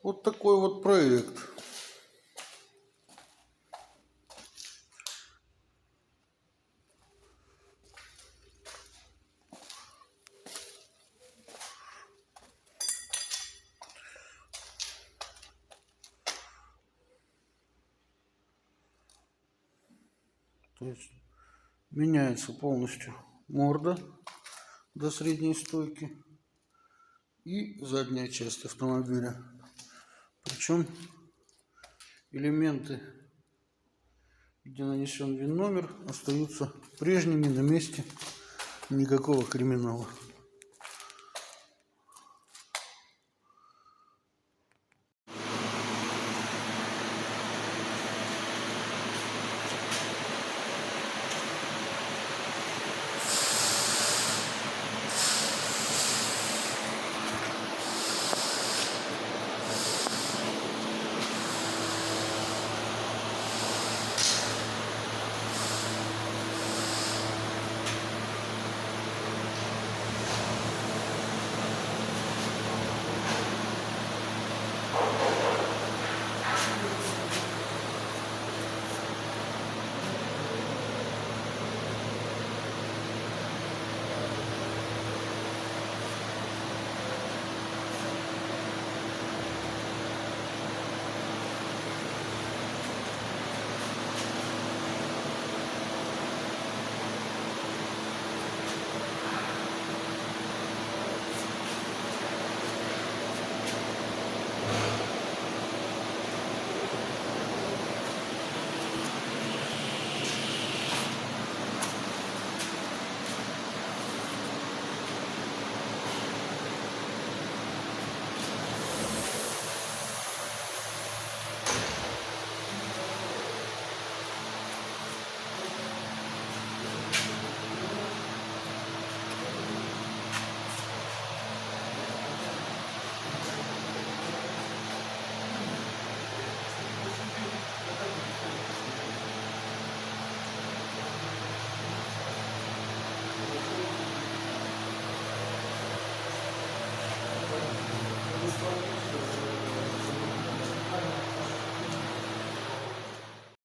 Вот такой вот проект. То есть меняется полностью морда до средней стойки и задняя часть автомобиля. Причем элементы, где нанесен ВИН-номер, остаются прежними на месте, никакого криминала.